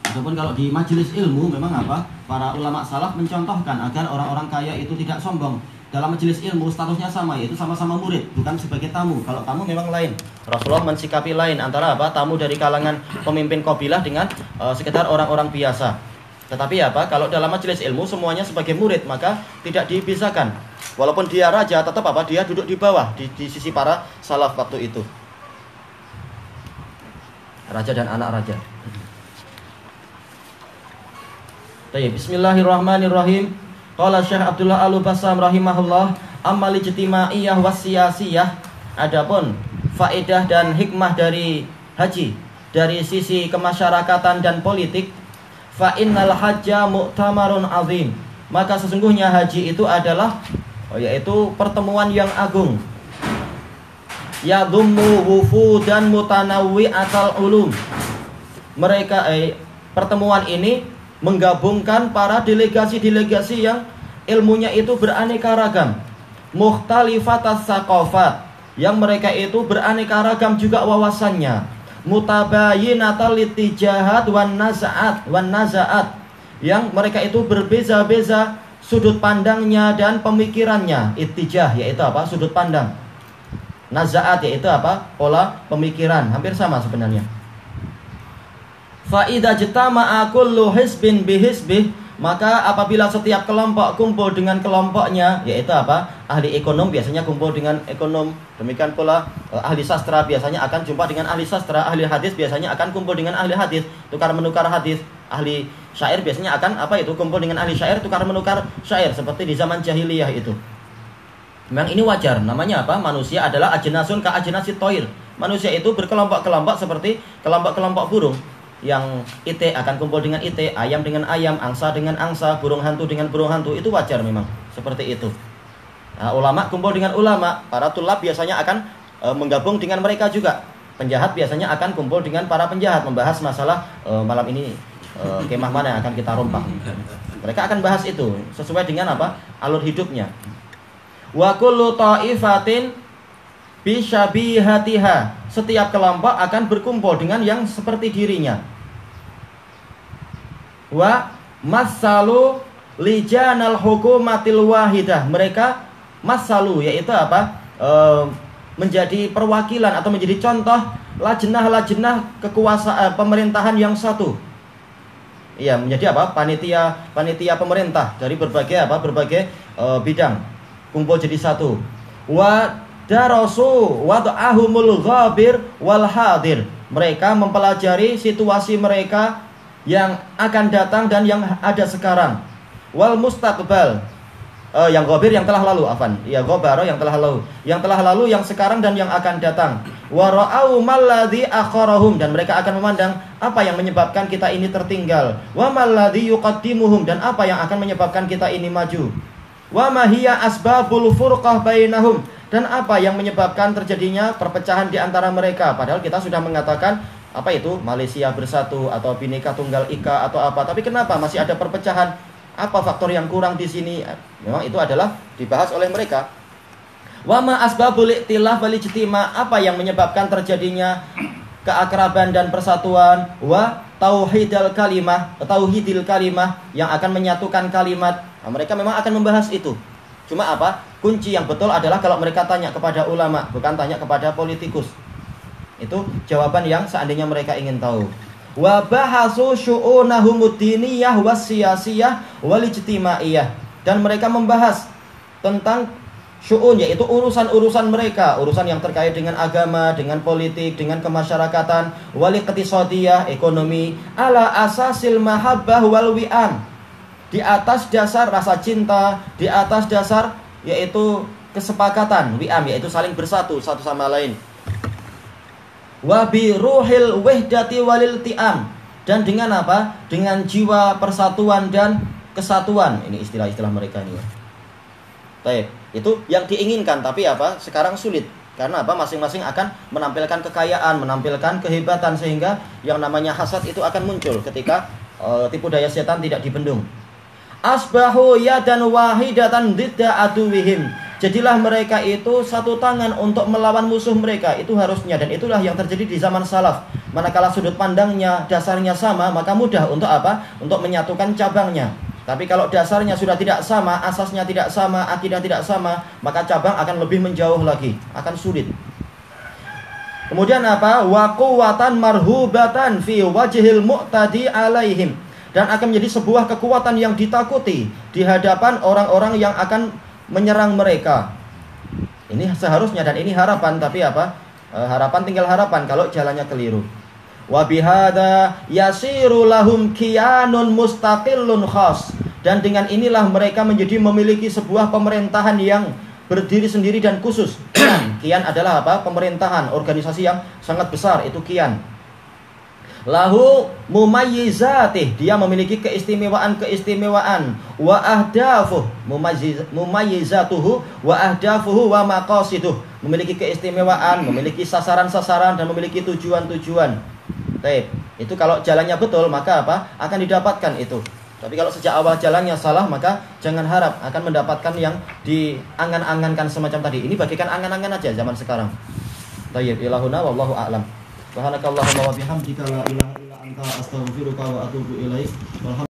Ataupun kalau di majelis ilmu memang apa? Para ulama salaf mencontohkan agar orang-orang kaya itu tidak sombong. Dalam majelis ilmu statusnya sama, yaitu sama-sama murid, bukan sebagai tamu. Kalau tamu memang lain. Rasulullah mensikapi lain antara apa? Tamu dari kalangan pemimpin kabilah dengan sekedar orang-orang biasa. Tetapi apa? Kalau dalam majelis ilmu semuanya sebagai murid, maka tidak dipisahkan. Walaupun dia raja, tetap apa? Dia duduk di bawah di sisi para salaf waktu itu. Raja dan anak raja. Baik, bismillahirrahmanirrahim. Qala Syekh Abdullah Al-Bassam rahimahullah, ammal ijtimaiyah wasiyasiyah, adapun faedah dan hikmah dari haji dari sisi kemasyarakatan dan politik, fa innal hajja mu'tamarun azim, maka sesungguhnya haji itu adalah yaitu pertemuan yang agung. Yadhummu wufudan mutanawwi'atal ulum. Mereka pertemuan ini menggabungkan para delegasi-delegasi yang ilmunya itu beraneka ragam, mukhtalifatas saqafat, yang mereka itu beraneka ragam juga wawasannya, mutabayyinatal litijahat wan nazaat, yang mereka itu berbeza-beza sudut pandangnya dan pemikirannya. Ittijah yaitu apa? Sudut pandang. Nazaat yaitu apa? Pola pemikiran, hampir sama sebenarnya. Fa idza jtama'a kullu hizbin bihisbih, maka apabila setiap kelompok kumpul dengan kelompoknya, yaitu apa? Ahli ekonom biasanya kumpul dengan ekonom, demikian pula ahli sastra biasanya akan jumpa dengan ahli sastra, ahli hadis biasanya akan kumpul dengan ahli hadis, tukar menukar hadis, ahli syair biasanya akan apa itu? Kumpul dengan ahli syair, tukar menukar syair, seperti di zaman jahiliyah itu. Memang ini wajar, namanya apa? Manusia adalah ajnasun ka ajnasit toir. Manusia itu berkelompok-kelompok seperti kelompok-kelompok burung. Yang ite akan kumpul dengan ite, ayam dengan ayam, angsa dengan angsa, burung hantu dengan burung hantu. Itu wajar memang, seperti itu. Nah, ulama kumpul dengan ulama, para tulab biasanya akan menggabung dengan mereka juga. Penjahat biasanya akan kumpul dengan para penjahat, membahas masalah malam ini kemah mana yang akan kita rompak. Mereka akan bahas itu sesuai dengan apa? Alur hidupnya. Wa kullu ta'ifatin bisyabihatiha, setiap kelompok akan berkumpul dengan yang seperti dirinya. Wa masalu lijanal hukumatil wahidah, mereka masalu yaitu apa? Menjadi perwakilan atau menjadi contoh lajnah-lajnah kekuasaan pemerintahan yang satu. Iya, menjadi apa? Panitia pemerintah dari berbagai apa? Berbagai bidang kumpul jadi satu. Wa darasu wad'ahumul ghabir wal hadir, mereka mempelajari situasi mereka yang akan datang dan yang ada sekarang. Wal mustaqbal, yang ghabir yang telah lalu, ya ghabara yang telah lalu, yang sekarang dan yang akan datang. Wa ra'au malladzi akharahum, dan mereka akan memandang apa yang menyebabkan kita ini tertinggal. Wa malladzi yuqaddimuhum, dan apa yang akan menyebabkan kita ini maju. Wa ma hiya asbabul furqah bainahum, dan apa yang menyebabkan terjadinya perpecahan di antara mereka. Padahal kita sudah mengatakan apa itu Malaysia bersatu atau Bhinneka Tunggal Ika atau apa, tapi kenapa masih ada perpecahan? Apa faktor yang kurang di sini? Memang itu adalah dibahas oleh mereka. Wa ma asbabul ikhtilaf wal ijtima, apa yang menyebabkan terjadinya keakraban dan persatuan. Wa tauhidil kalimah, yang akan menyatukan kalimat. Nah, mereka memang akan membahas itu. Cuma apa? Kunci yang betul adalah kalau mereka tanya kepada ulama, bukan tanya kepada politikus. Itu jawaban yang seandainya mereka ingin tahu. Wa bahasu syu'unahumuddiniyah wassiyasiyah walijtimaiyah, dan mereka membahas tentang syu'un, yaitu urusan-urusan mereka, urusan yang terkait dengan agama, dengan politik, dengan kemasyarakatan, waliqtisadiyah, ekonomi, ala asasil mahabbah wal wi'an, di atas dasar rasa cinta, di atas dasar yaitu kesepakatan, wi'am yaitu saling bersatu satu sama lain. Wa bi ruhil wahdati walil ti'am, dan dengan apa? Dengan jiwa persatuan dan kesatuan. Ini istilah-istilah mereka ini. Baik, itu yang diinginkan, tapi apa? Sekarang sulit. Karena apa? Masing-masing akan menampilkan kekayaan, menampilkan kehebatan, sehingga yang namanya hasad itu akan muncul ketika tipu daya setan tidak dibendung. Asbahu yadan wahidatan didda aduwihim, Jadilah mereka itu satu tangan untuk melawan musuh mereka. Itu harusnya, dan itulah yang terjadi di zaman salaf. Manakala sudut pandangnya, dasarnya sama, maka mudah untuk apa? Untuk menyatukan cabangnya. Tapi kalau dasarnya sudah tidak sama, asasnya tidak sama, akidah tidak sama, maka cabang akan lebih menjauh lagi, akan sulit. Kemudian apa? Wa quwwatan marhubatan fi wajhil mu'tadi alaihim, dan akan menjadi sebuah kekuatan yang ditakuti di hadapan orang-orang yang akan menyerang mereka. Ini seharusnya, dan ini harapan, tapi apa? Harapan tinggal harapan kalau jalannya keliru. Wa bihadza yasiru lahum kiyanun mustaqillun khas, dan dengan inilah mereka menjadi memiliki sebuah pemerintahan yang berdiri sendiri dan khusus. Kian adalah apa? Pemerintahan, organisasi yang sangat besar, itu kian. Lahu mumayyizatih, dia memiliki keistimewaan wa ahdafuh, mumayyizatuhu wa ahdafuhu wa maqasiduh, memiliki keistimewaan, memiliki sasaran-sasaran, dan memiliki tujuan-tujuan. Baik, itu kalau jalannya betul, maka apa? Akan didapatkan itu. Tapi kalau sejak awal jalannya salah, maka jangan harap akan mendapatkan yang diangan-angankan semacam tadi. Ini bagikan angan-angan aja zaman sekarang. Tayyib, ilahuna wallahu a'lam. Subhanakallahumma wa bihamdika la ilaha illa anta astaghfiruka wa atubu ilaik.